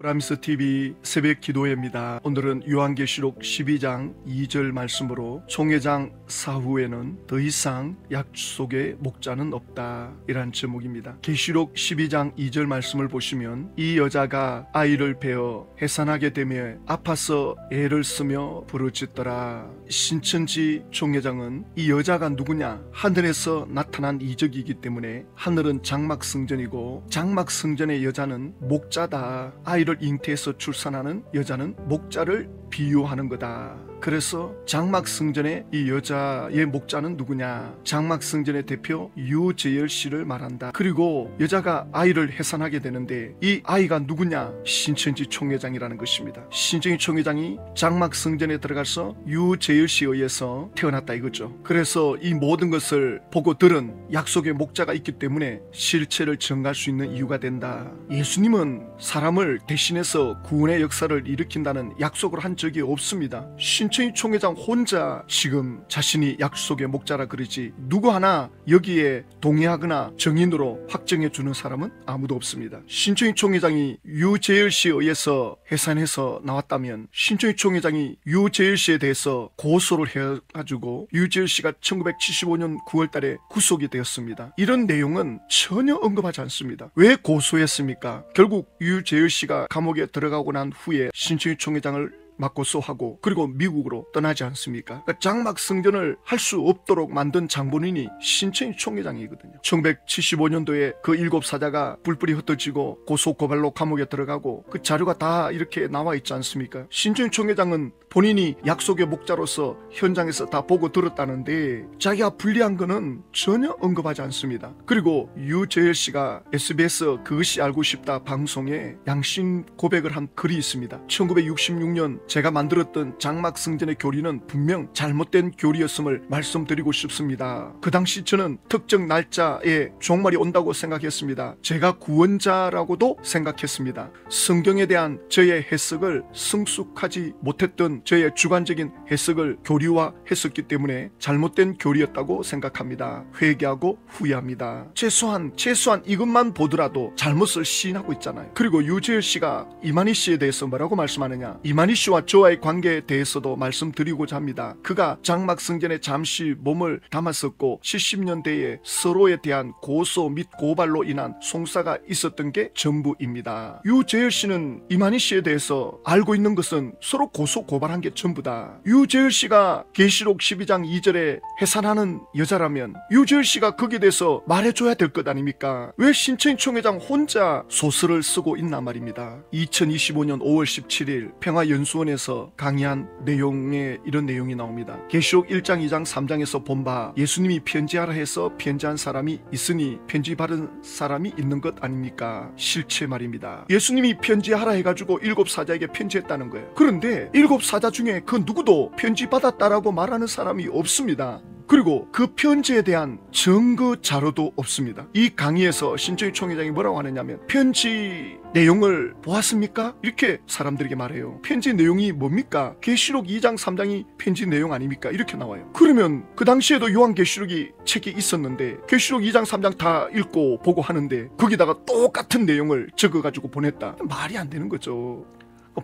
프라미스TV 새벽 기도회입니다. 오늘은 요한계시록 12장 2절 말씀으로 총회장 사후에는 더 이상 약속의 목자는 없다, 이란 제목입니다. 계시록 12장 2절 말씀을 보시면 이 여자가 아이를 베어 해산하게 되며 아파서 애를 쓰며 부르짖더라. 신천지 총회장은 이 여자가 누구냐? 하늘에서 나타난 이적이기 때문에 하늘은 장막성전이고 장막성전의 여자는 목자다. 아이를 잉태해서 출산하는 여자는 목자를 비유하는 거다. 그래서 장막성전의 이 여자의 목자는 누구냐? 장막성전의 대표 유재열 씨를 말한다. 그리고 여자가 아이를 해산하게 되는데 이 아이가 누구냐? 신천지 총회장이라는 것입니다. 신천지 총회장이 장막성전에 들어가서 유재열 씨에 의해서 태어났다 이거죠. 그래서 이 모든 것을 보고 들은 약속의 목자가 있기 때문에 실체를 증가할 수 있는 이유가 된다. 예수님은 사람을 대신해서 구원의 역사를 일으킨다는 약속을 한 적이 없습니다. 신천지 총회장 혼자 지금 자신이 약속의 목자라 그러지 누구 하나 여기에 동의하거나 정인으로 확정해 주는 사람은 아무도 없습니다. 신천지 총회장이 유재열 씨에 의해서 해산해서 나왔다면 신천지 총회장이 유재열 씨에 대해서 고소를 해가지고 유재열 씨가 1975년 9월 달에 구속이 되었습니다. 이런 내용은 전혀 언급하지 않습니다. 왜 고소했습니까? 결국 유재열 씨가 감옥에 들어가고 난 후에 신천지 총회장을 맞고소하고 그리고 미국으로 떠나지 않습니까? 그러니까 장막성전을 할 수 없도록 만든 장본인이 신천지 총회장이거든요. 1975년도에 그 7사자가 뿔뿔이 흩어지고 고소고발로 감옥에 들어가고 그 자료가 다 이렇게 나와 있지 않습니까? 신천지 총회장은 본인이 약속의 목자로서 현장에서 다 보고 들었다는데 자기가 불리한 거는 전혀 언급하지 않습니다. 그리고 유재열 씨가 SBS 그것이 알고 싶다 방송에 양심 고백을 한 글이 있습니다. 1966년 제가 만들었던 장막성전의 교리는 분명 잘못된 교리였음을 말씀드리고 싶습니다. 그 당시 저는 특정 날짜에 종말이 온다고 생각했습니다. 제가 구원자라고도 생각했습니다. 성경에 대한 저의 해석을 성숙하지 못했던 저의 주관적인 해석을 교리화했었기 때문에 잘못된 교리였다고 생각합니다. 회개하고 후회합니다. 최소한 이것만 보더라도 잘못을 시인하고 있잖아요. 그리고 유재열 씨가 이만희 씨에 대해서 뭐라고 말씀하느냐? 이만희 씨와 저와의 관계에 대해서도 말씀드리고자 합니다. 그가 장막성전에 잠시 몸을 담았었고 70년대에 서로에 대한 고소 및 고발로 인한 송사가 있었던 게 전부입니다. 유재열 씨는 이만희 씨에 대해서 알고 있는 것은 서로 고소 고발한 게 전부다. 유재열 씨가 계시록 12장 2절에 해산하는 여자라면 유재열 씨가 거기에 대해서 말해줘야 될 것 아닙니까? 왜 신천지 총회장 혼자 소설을 쓰고 있나 말입니다. 2025년 5월 17일 평화연수원에서 강의한 내용에 이런 내용이 나옵니다. 계시록 1장 2장 3장에서 본 바 예수님이 편지하라 해서 편지한 사람이 있으니 편지 받은 사람이 있는 것 아닙니까? 실체 말입니다. 예수님이 편지하라 해가지고 7사자에게 편지했다는 거예요. 그런데 7사자 중에 그 누구도 편지 받았다라고 말하는 사람이 없습니다. 그리고 그 편지에 대한 증거 자료도 없습니다. 이 강의에서 신천지 총회장이 뭐라고 하느냐면 편지 내용을 보았습니까? 이렇게 사람들에게 말해요. 편지 내용이 뭡니까? 계시록 2장 3장이 편지 내용 아닙니까? 이렇게 나와요. 그러면 그 당시에도 요한계시록이 책이 있었는데 계시록 2장 3장 다 읽고 보고 하는데 거기다가 똑같은 내용을 적어가지고 보냈다. 말이 안 되는 거죠.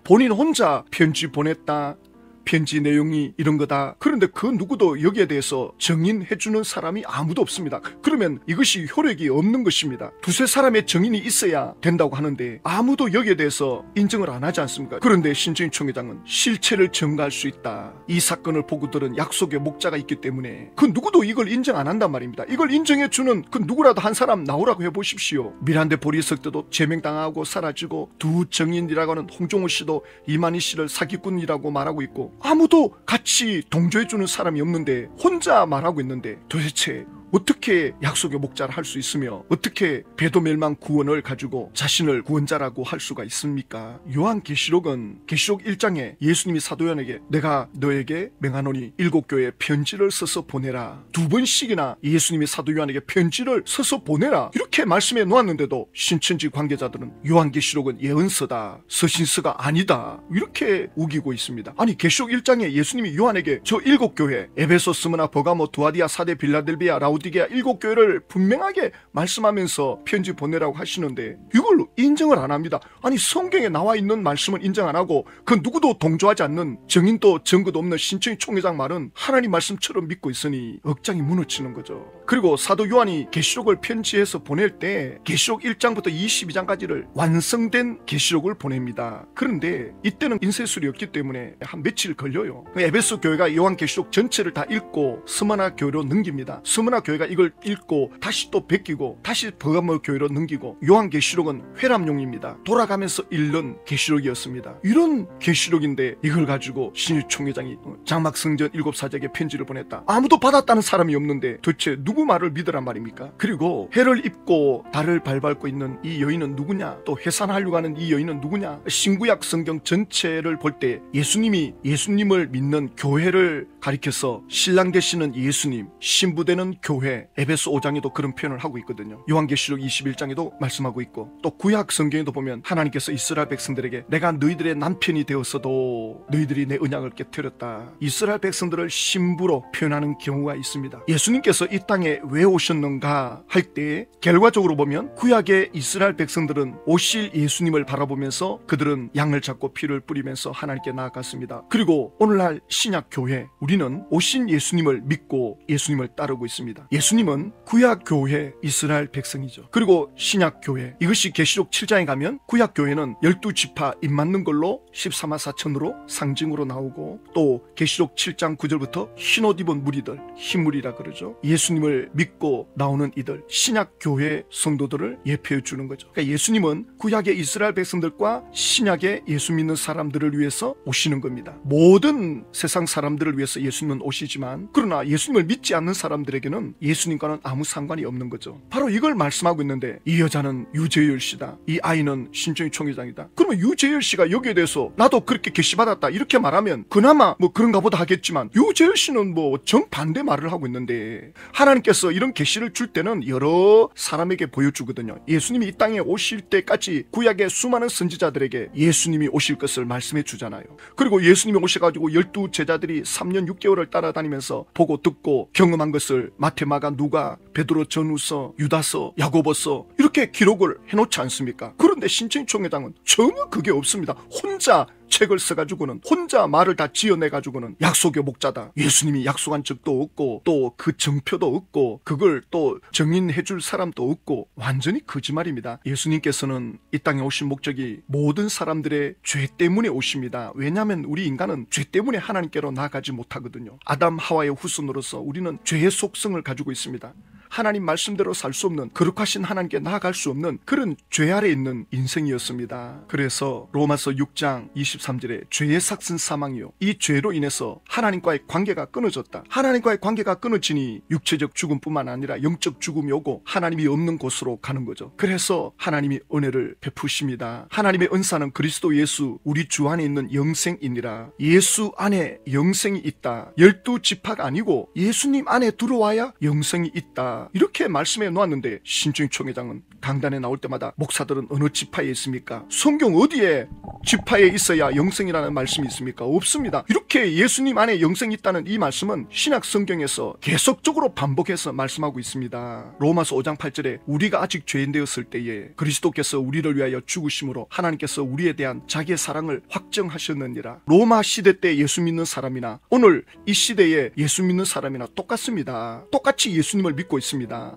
본인 혼자 편지 보냈다, 편지 내용이 이런 거다. 그런데 그 누구도 여기에 대해서 정인해주는 사람이 아무도 없습니다. 그러면 이것이 효력이 없는 것입니다. 두세 사람의 정인이 있어야 된다고 하는데 아무도 여기에 대해서 인정을 안 하지 않습니까? 그런데 신천지 총회장은 실체를 증가할 수 있다. 이 사건을 보고 들은 약속의 목자가 있기 때문에 그 누구도 이걸 인정 안 한단 말입니다. 이걸 인정해주는 그 누구라도 한 사람 나오라고 해보십시오. 미란데 보리석 때도 제명당하고 사라지고 두 정인이라고 하는 홍종호 씨도 이만희 씨를 사기꾼이라고 말하고 있고 아무도 같이 동조해주는 사람이 없는데 혼자 말하고 있는데 도대체 어떻게 약속의 목자를 할 수 있으며 어떻게 배도 멸망 구원을 가지고 자신을 구원자라고 할 수가 있습니까? 요한계시록은 계시록 1장에 예수님이 사도 요한에게 내가 너에게 명하노니 7교회에 편지를 써서 보내라. 2번씩이나 예수님이 사도 요한에게 편지를 써서 보내라 이렇게 말씀해 놓았는데도 신천지 관계자들은 요한계시록은 예언서다, 서신서가 아니다 이렇게 우기고 있습니다. 아니 계시록 1장에 예수님이 요한에게 저 7교회 에베소, 스무나, 버가모, 두아디아, 사데, 빌라델비아, 라우디게아 라오디게아 7교회를 분명하게 말씀하면서 편지 보내라고 하시는데 이걸 인정을 안 합니다. 아니 성경에 나와 있는 말씀은 인정 안 하고 그 누구도 동조하지 않는 증인도 증거도 없는 신청희 총회장 말은 하나님 말씀처럼 믿고 있으니 억장이 무너지는 거죠. 그리고 사도 요한이 계시록을 편지해서 보낼 때 계시록 1장부터 22장까지를 완성된 계시록을 보냅니다. 그런데 이때는 인쇄술이 없기 때문에 한 며칠 걸려요. 에베소 교회가 요한계시록 전체를 다 읽고 스무나 교회로 넘깁니다. 스무나 교회가 이걸 읽고 다시 또 베끼고 다시 버가모 교회로 넘기고 요한계시록은 회람용입니다. 돌아가면서 읽는 계시록이었습니다. 이런 계시록인데 이걸 가지고 신일 총회장이 장막성전 7사제에게 편지를 보냈다. 아무도 받았다는 사람이 없는데 도대체 누구 말을 믿으란 말입니까? 그리고 해를 입고 달을 밟고 있는 이 여인은 누구냐? 또 해산하려고 하는 이 여인은 누구냐? 신구약 성경 전체를 볼 때 예수님을 믿는 교회를 가리켜서 신랑 되시는 예수님, 신부되는 교회, 에베소 5장에도 그런 표현을 하고 있거든요. 요한계시록 21장에도 말씀하고 있고 또 구약 성경에도 보면 하나님께서 이스라엘 백성들에게 내가 너희들의 남편이 되었어도 너희들이 내 언약을 깨뜨렸다. 이스라엘 백성들을 신부로 표현하는 경우가 있습니다. 예수님께서 이 땅에 왜 오셨는가 할 때 결과적으로 보면 구약의 이스라엘 백성들은 오실 예수님을 바라보면서 그들은 양을 잡고 피를 뿌리면서 하나님께 나아갔습니다. 그리고 오늘날 신약 교회 우리는 오신 예수님을 믿고 예수님을 따르고 있습니다. 예수님은 구약 교회 이스라엘 백성이죠. 그리고 신약 교회 이것이 계시록 7장에 가면 구약 교회는 12지파 입 맞는 걸로 14만 4천으로 상징으로 나오고 또 계시록 7장 9절부터 흰옷 입은 무리들 흰무리라 그러죠. 예수님을 믿고 나오는 이들 신약 교회 성도들을 예표해 주는 거죠. 그러니까 예수님은 구약의 이스라엘 백성들과 신약의 예수 믿는 사람들을 위해서 오시는 겁니다. 모든 세상 사람들을 위해서 예수님은 오시지만 그러나 예수님을 믿지 않는 사람들에게는 예수님과는 아무 상관이 없는 거죠. 바로 이걸 말씀하고 있는데 이 여자는 유재열 씨다. 이 아이는 신청희 총회장이다. 그러면 유재열 씨가 여기에 대해서 나도 그렇게 계시받았다 이렇게 말하면 그나마 뭐 그런가 보다 하겠지만 유재열 씨는 뭐 정반대 말을 하고 있는데 하나님께서 이런 계시를 줄 때는 여러 사람에게 보여주거든요. 예수님이 이 땅에 오실 때까지 구약의 수많은 선지자들에게 예수님이 오실 것을 말씀해 주잖아요. 그리고 예수님이 오셔가지고 12 제자들이 3년 6개월을 따라다니면서 보고 듣고 경험한 것을 마태, 마가, 누가, 베드로 전후서, 유다서, 야고보서 이렇게 기록을 해놓지 않습니까? 그런데 신청희 총회장은 전혀 그게 없습니다. 혼자 책을 써가지고는 혼자 말을 다 지어내가지고는 약속의 목자다. 예수님이 약속한 적도 없고 또 그 정표도 없고 그걸 또 정인해줄 사람도 없고 완전히 거짓말입니다. 예수님께서는 이 땅에 오신 목적이 모든 사람들의 죄 때문에 오십니다. 왜냐하면 우리 인간은 죄 때문에 하나님께로 나아가지 못하거든요. 아담 하와의 후손으로서 우리는 죄의 속성을 가지고 있습니다. 하나님 말씀대로 살 수 없는 거룩하신 하나님께 나아갈 수 없는 그런 죄 아래 있는 인생이었습니다. 그래서 로마서 6장 23절에 죄의 삭슨 사망이요 이 죄로 인해서 하나님과의 관계가 끊어졌다. 하나님과의 관계가 끊어지니 육체적 죽음뿐만 아니라 영적 죽음이 오고 하나님이 없는 곳으로 가는 거죠. 그래서 하나님이 은혜를 베푸십니다. 하나님의 은사는 그리스도 예수 우리 주 안에 있는 영생이니라. 예수 안에 영생이 있다. 12지파가 아니고 예수님 안에 들어와야 영생이 있다. 이렇게 말씀해 놓았는데 신청희 총회장은 강단에 나올 때마다 목사들은 어느 지파에 있습니까? 성경 어디에 지파에 있어야 영생이라는 말씀이 있습니까? 없습니다. 이렇게 예수님 안에 영생이 있다는 이 말씀은 신약 성경에서 계속적으로 반복해서 말씀하고 있습니다. 로마서 5장 8절에 우리가 아직 죄인 되었을 때에 그리스도께서 우리를 위하여 죽으심으로 하나님께서 우리에 대한 자기의 사랑을 확정하셨느니라. 로마 시대 때 예수 믿는 사람이나 오늘 이 시대에 예수 믿는 사람이나 똑같습니다. 똑같이 예수님을 믿고 있습니다.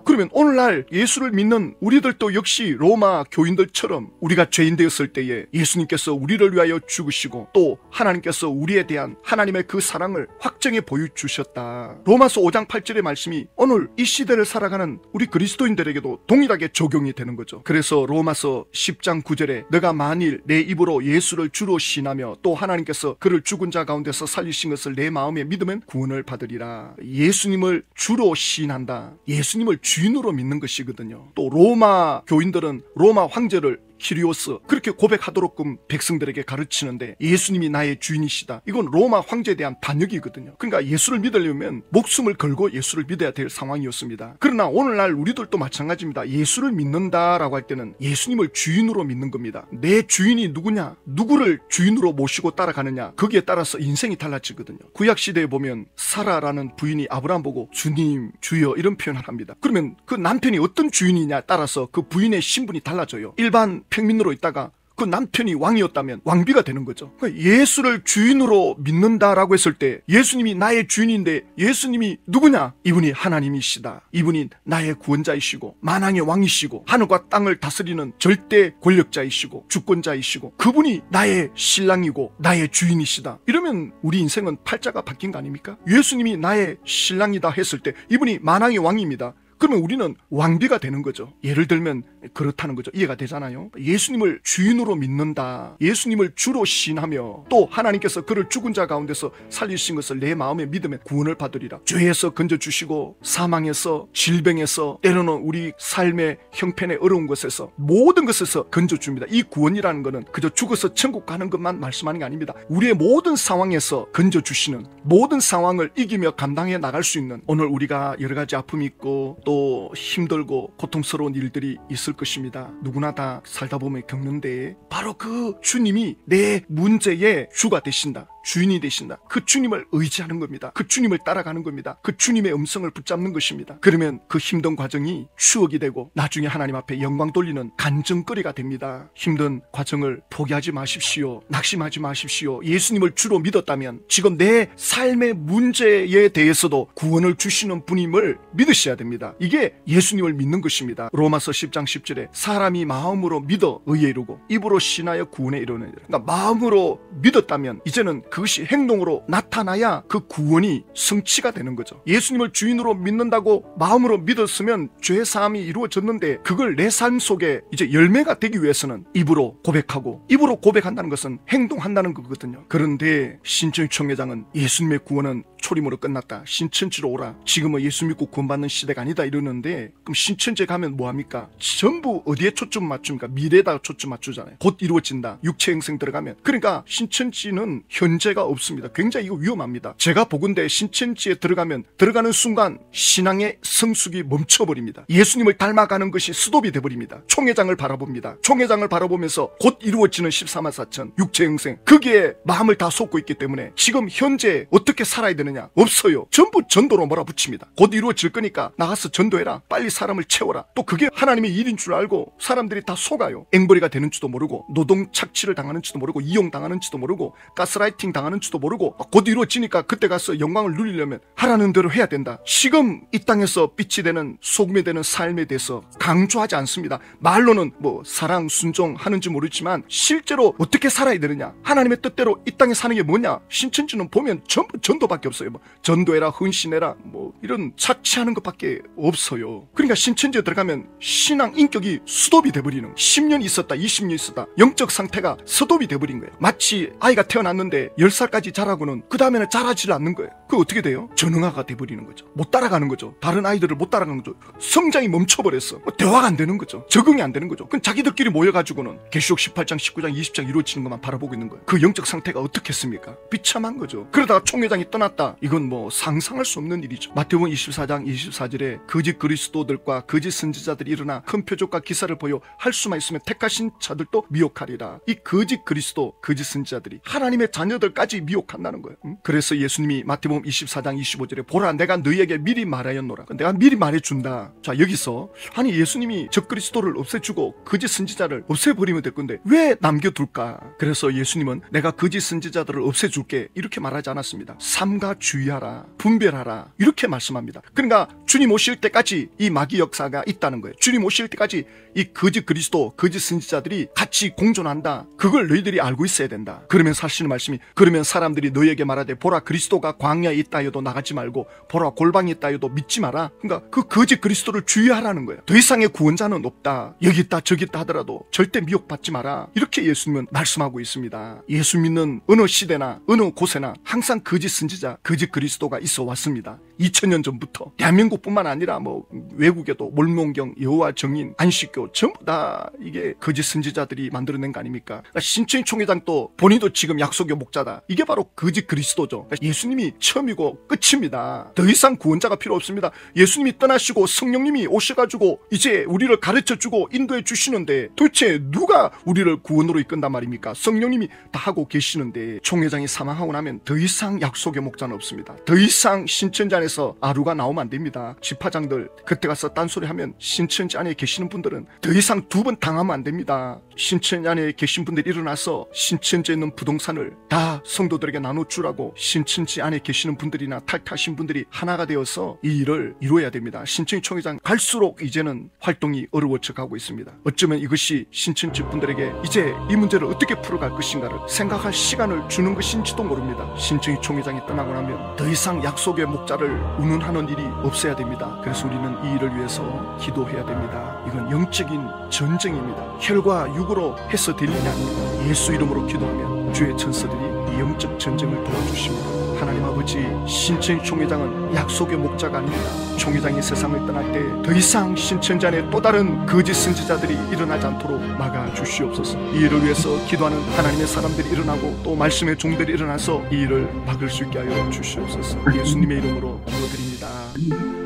그러면 오늘날 예수를 믿는 우리들도 역시 로마 교인들처럼 우리가 죄인 되었을 때에 예수님께서 우리를 위하여 죽으시고 또 하나님께서 우리에 대한 하나님의 그 사랑을 확정해 보여주셨다. 로마서 5장 8절의 말씀이 오늘 이 시대를 살아가는 우리 그리스도인들에게도 동일하게 적용이 되는 거죠. 그래서 로마서 10장 9절에 너가 만일 내 입으로 예수를 주로 신하며 또 하나님께서 그를 죽은 자 가운데서 살리신 것을 내 마음에 믿으면 구원을 받으리라. 예수님을 주로 신한다. 예수님을 주인으로 믿는 것이거든요. 또 로마 교인들은 로마 황제를 키리오스 그렇게 고백하도록끔 백성들에게 가르치는데 예수님이 나의 주인이시다. 이건 로마 황제에 대한 반역이거든요. 그러니까 예수를 믿으려면 목숨을 걸고 예수를 믿어야 될 상황이었습니다. 그러나 오늘날 우리들도 마찬가지입니다. 예수를 믿는다라고 할 때는 예수님을 주인으로 믿는 겁니다. 내 주인이 누구냐? 누구를 주인으로 모시고 따라가느냐? 거기에 따라서 인생이 달라지거든요. 구약시대에 보면 사라라는 부인이 아브라함 보고 주님, 주여 이런 표현을 합니다. 그러면 그 남편이 어떤 주인이냐에 따라서 그 부인의 신분이 달라져요. 일반 평민으로 있다가 그 남편이 왕이었다면 왕비가 되는 거죠. 그러니까 예수를 주인으로 믿는다라고 했을 때 예수님이 나의 주인인데 예수님이 누구냐? 이분이 하나님이시다. 이분이 나의 구원자이시고 만왕의 왕이시고 하늘과 땅을 다스리는 절대 권력자이시고 주권자이시고 그분이 나의 신랑이고 나의 주인이시다. 이러면 우리 인생은 팔자가 바뀐 거 아닙니까? 예수님이 나의 신랑이다 했을 때 이분이 만왕의 왕입니다. 그러면 우리는 왕비가 되는 거죠. 예를 들면 그렇다는 거죠. 이해가 되잖아요. 예수님을 주인으로 믿는다. 예수님을 주로 신하며 또 하나님께서 그를 죽은 자 가운데서 살리신 것을 내 마음에 믿으면 구원을 받으리라. 죄에서 건져주시고 사망에서 질병에서 때로는 우리 삶의 형편의 어려운 것에서 모든 것에서 건져줍니다. 이 구원이라는 것은 그저 죽어서 천국 가는 것만 말씀하는 게 아닙니다. 우리의 모든 상황에서 건져주시는 모든 상황을 이기며 감당해 나갈 수 있는 오늘 우리가 여러 가지 아픔이 있고 또 힘들고 고통스러운 일들이 있을 것입니다. 누구나 다 살다 보면 겪는데 바로 그 주님이 내 문제의 주가 되신다. 주인이 되신다. 그 주님을 의지하는 겁니다. 그 주님을 따라가는 겁니다. 그 주님의 음성을 붙잡는 것입니다. 그러면 그 힘든 과정이 추억이 되고 나중에 하나님 앞에 영광 돌리는 간증거리가 됩니다. 힘든 과정을 포기하지 마십시오. 낙심하지 마십시오. 예수님을 주로 믿었다면 지금 내 삶의 문제에 대해서도 구원을 주시는 분임을 믿으셔야 됩니다. 이게 예수님을 믿는 것입니다. 로마서 10장 10절에 사람이 마음으로 믿어 의에 이르고 입으로 신하여 구원에 이르느니라. 그러니까 마음으로 믿었다면 이제는 그것이 행동으로 나타나야 그 구원이 성취가 되는 거죠. 예수님을 주인으로 믿는다고 마음으로 믿었으면 죄 사함이 이루어졌는데 그걸 내 삶 속에 이제 열매가 되기 위해서는 입으로 고백하고 입으로 고백한다는 것은 행동한다는 거거든요. 그런데 신천지 총회장은 예수님의 구원은 초림으로 끝났다. 신천지로 오라. 지금은 예수 믿고 구원받는 시대가 아니다 이러는데 그럼 신천지에 가면 뭐합니까? 전부 어디에 초점 맞춥니까? 미래에다가 초점 맞추잖아요. 곧 이루어진다. 육체 행생 들어가면. 그러니까 신천지는 현재가 없습니다. 굉장히 이거 위험합니다. 제가 보건대 신천지에 들어가면 들어가는 순간 신앙의 성숙이 멈춰버립니다. 예수님을 닮아가는 것이 스톱이 돼버립니다. 총회장을 바라봅니다. 총회장을 바라보면서 곧 이루어지는 14만 4천 육체 행생 거기에 마음을 다 쏟고 있기 때문에 지금 현재 어떻게 살아야 되느냐? 없어요. 전부 전도로 몰아붙입니다. 곧 이루어질 거니까 나가서 전도해라. 빨리 사람을 채워라. 또 그게 하나님의 일인 줄 알고 사람들이 다 속아요. 앵벌이가 되는지도 모르고 노동 착취를 당하는지도 모르고 이용당하는지도 모르고 가스라이팅 당하는지도 모르고 곧 이루어지니까 그때 가서 영광을 누리려면 하라는 대로 해야 된다. 지금 이 땅에서 빛이 되는 소금이 되는 삶에 대해서 강조하지 않습니다. 말로는 뭐 사랑 순종 하는지 모르지만 실제로 어떻게 살아야 되느냐, 하나님의 뜻대로 이 땅에 사는 게 뭐냐. 신천지는 보면 전부 전도밖에 없어요. 뭐 전도해라, 헌신해라, 뭐 이런 착취하는 것밖에 없어요. 그러니까 신천지에 들어가면 신앙 인격이 스톱이 돼버리는, 10년 있었다 20년 있었다 영적 상태가 스톱이 돼버린 거예요. 마치 아이가 태어났는데 10살까지 자라고는 그 다음에는 자라질 않는 거예요. 그거 어떻게 돼요? 전응아가 돼버리는 거죠. 못 따라가는 거죠. 다른 아이들을 못 따라가는 거죠. 성장이 멈춰버렸어. 대화가 안 되는 거죠. 적응이 안 되는 거죠. 그럼 자기들끼리 모여가지고는 계시록 18장 19장 20장 이루어지는 것만 바라보고 있는 거예요. 그 영적 상태가 어떻겠습니까? 비참한 거죠. 그러다가 총회장이 떠났다. 이건 뭐 상상할 수 없는 일이죠. 마태복음 24장 24절에 거짓 그리스도들과 거짓 선지자들이 일어나 큰 표적과 기사를 보여 할 수만 있으면 택하신 자들도 미혹하리라. 이 거짓 그리스도, 거짓 선지자들이 하나님의 자녀들까지 미혹한다는 거예요. 그래서 예수님이 마태복음 24장 25절에 보라, 내가 너희에게 미리 말하였노라. 내가 미리 말해준다. 자, 여기서 아니 예수님이 적그리스도를 없애주고 거짓 선지자를 없애버리면 될 건데 왜 남겨둘까? 그래서 예수님은 내가 거짓 선지자들을 없애줄게 이렇게 말하지 않았습니다. 삼가 주의하라, 분별하라 이렇게 말씀합니다. 그러니까 주님 오실 때까지 이 마귀 역사가 있다는 거예요. 주님 오실 때까지 이 거짓 그리스도, 거짓 선지자들이 같이 공존한다. 그걸 너희들이 알고 있어야 된다. 그러면서 하시는 말씀이, 그러면 사람들이 너희에게 말하되 보라 그리스도가 광야에 있다 해도 나가지 말고 보라 골방에 있다 해도 믿지 마라. 그러니까 그 거짓 그리스도를 주의하라는 거예요. 더 이상의 구원자는 없다. 여기 있다 저기 있다 하더라도 절대 미혹받지 마라. 이렇게 예수님은 말씀하고 있습니다. 예수 믿는 어느 시대나 어느 곳에나 항상 거짓 선지자, 거짓 그리스도가 있어 왔습니다. 2000년 전부터. 대한민국뿐만 아니라 뭐 외국에도 몰몬경, 여호와 증인, 안식교 전부 다 이게 거짓 선지자들이 만들어낸 거 아닙니까? 그러니까 신천지 총회장도 본인도 지금 약속의 목자다. 이게 바로 거짓 그리스도죠. 그러니까 예수님이 처음이고 끝입니다. 더 이상 구원자가 필요 없습니다. 예수님이 떠나시고 성령님이 오셔가지고 이제 우리를 가르쳐주고 인도해 주시는데 도대체 누가 우리를 구원으로 이끈단 말입니까? 성령님이 다 하고 계시는데 총회장이 사망하고 나면 더 이상 약속의 목자는 없습니다. 더 이상 신천지 안에서 아루가 나오면 안 됩니다. 지파장들 그때 가서 딴소리 하면 신천지 안에 계시는 분들은 더 이상 두 번 당하면 안 됩니다. 신천지 안에 계신 분들이 일어나서 신천지에 있는 부동산을 다 성도들에게 나눠주라고 신천지 안에 계시는 분들이나 탈퇴하신 분들이 하나가 되어서 이 일을 이루어야 됩니다. 신천지 총회장 갈수록 이제는 활동이 어려워져 가고 있습니다. 어쩌면 이것이 신천지 분들에게 이제 이 문제를 어떻게 풀어갈 것인가를 생각할 시간을 주는 것인지도 모릅니다. 신천지 총회장이 떠나고 나면 더 이상 약속의 목자를 운운하는 일이 없어야 됩니다. 그래서 우리는 이 일을 위해서 기도해야 됩니다. 이건 영적인 전쟁입니다. 혈과 육으로 해서 될 일이 아닙니다. 예수 이름으로 기도하면 주의 천사들이 이 영적 전쟁을 도와주십니다. 하나님 아버지, 신천지 총회장은 약속의 목자가 아닙니다. 총회장이 세상을 떠날 때 더 이상 신천지 안에 또 다른 거짓 선지자들이 일어나지 않도록 막아주시옵소서. 이 일을 위해서 기도하는 하나님의 사람들이 일어나고 또 말씀의 종들이 일어나서 이 일을 막을 수 있게 하여 주시옵소서. 예수님의 이름으로 기도드립니다.